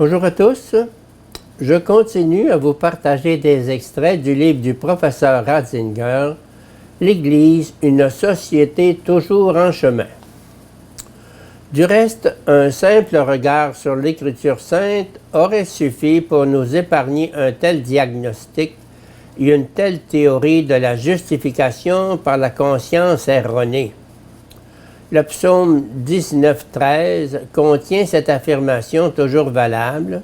Bonjour à tous. Je continue à vous partager des extraits du livre du professeur Ratzinger, L'Église, une société toujours en chemin. Du reste, un simple regard sur l'Écriture sainte aurait suffi pour nous épargner un tel diagnostic et une telle théorie de la justification par la conscience erronée. Le psaume 19:13 contient cette affirmation toujours valable.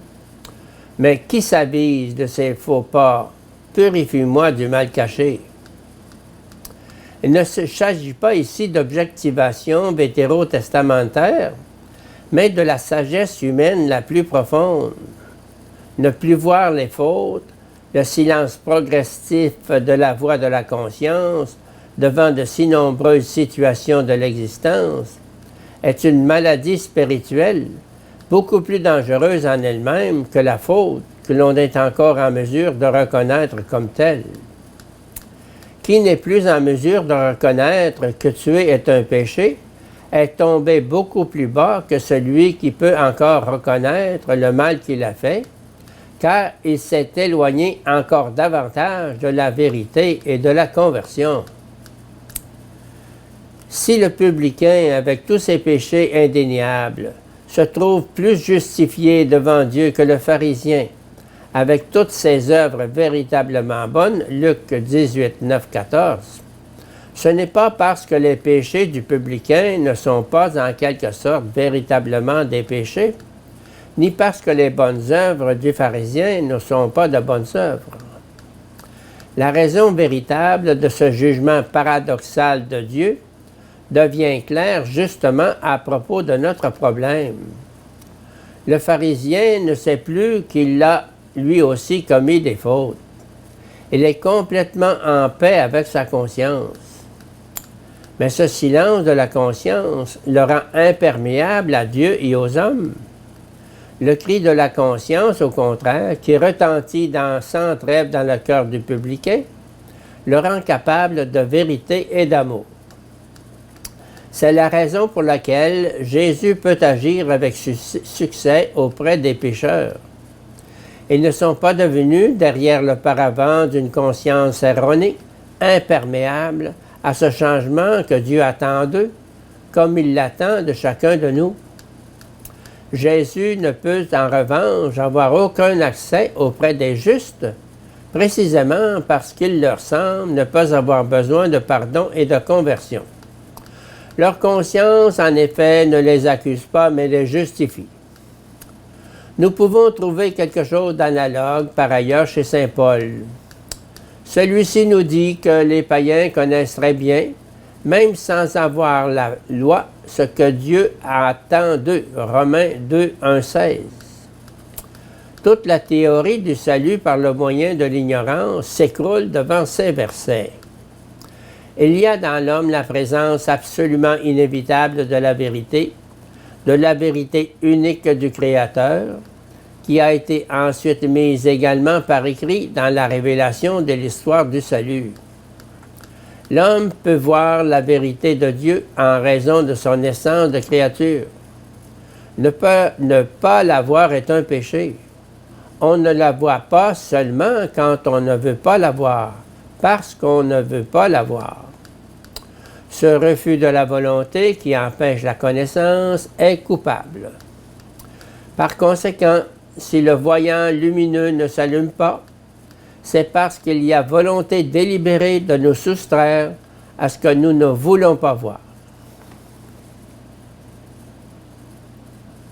« Mais qui s'avise de ses faux pas? Purifie-moi du mal caché. » Il ne s'agit pas ici d'objectivation vétérotestamentaire, mais de la sagesse humaine la plus profonde. Ne plus voir les fautes, le silence progressif de la voix de la conscience devant de si nombreuses situations de l'existence est une maladie spirituelle beaucoup plus dangereuse en elle-même que la faute que l'on est encore en mesure de reconnaître comme telle. Qui n'est plus en mesure de reconnaître que tuer est un péché est tombé beaucoup plus bas que celui qui peut encore reconnaître le mal qu'il a fait, car il s'est éloigné encore davantage de la vérité et de la conversion. Si le publicain, avec tous ses péchés indéniables, se trouve plus justifié devant Dieu que le pharisien, avec toutes ses œuvres véritablement bonnes, Luc 18, 9, 14, ce n'est pas parce que les péchés du publicain ne sont pas en quelque sorte véritablement des péchés, ni parce que les bonnes œuvres du pharisien ne sont pas de bonnes œuvres. La raison véritable de ce jugement paradoxal de Dieu devient claire justement à propos de notre problème. Le pharisien ne sait plus qu'il a lui aussi commis des fautes. Il est complètement en paix avec sa conscience. Mais ce silence de la conscience le rend imperméable à Dieu et aux hommes. Le cri de la conscience, au contraire, qui retentit sans trêve dans le cœur du publicain, le rend capable de vérité et d'amour. C'est la raison pour laquelle Jésus peut agir avec succès auprès des pécheurs. Ils ne sont pas devenus, derrière le paravent d'une conscience erronée, imperméables à ce changement que Dieu attend d'eux, comme il l'attend de chacun de nous. Jésus ne peut en revanche avoir aucun accès auprès des justes, précisément parce qu'il leur semble ne pas avoir besoin de pardon et de conversion. Leur conscience, en effet, ne les accuse pas, mais les justifie. Nous pouvons trouver quelque chose d'analogue, par ailleurs, chez saint Paul. Celui-ci nous dit que les païens connaissent très bien, même sans avoir la loi, ce que Dieu attend d'eux. Romains 2, 1, 16. Toute la théorie du salut par le moyen de l'ignorance s'écroule devant ces versets. Il y a dans l'homme la présence absolument inévitable de la vérité unique du Créateur, qui a été ensuite mise également par écrit dans la révélation de l'histoire du salut. L'homme peut voir la vérité de Dieu en raison de son essence de créature. Ne pas la voir est un péché. On ne la voit pas seulement quand on ne veut pas la voir, parce qu'on ne veut pas la voir. Ce refus de la volonté qui empêche la connaissance est coupable. Par conséquent, si le voyant lumineux ne s'allume pas, c'est parce qu'il y a volonté délibérée de nous soustraire à ce que nous ne voulons pas voir.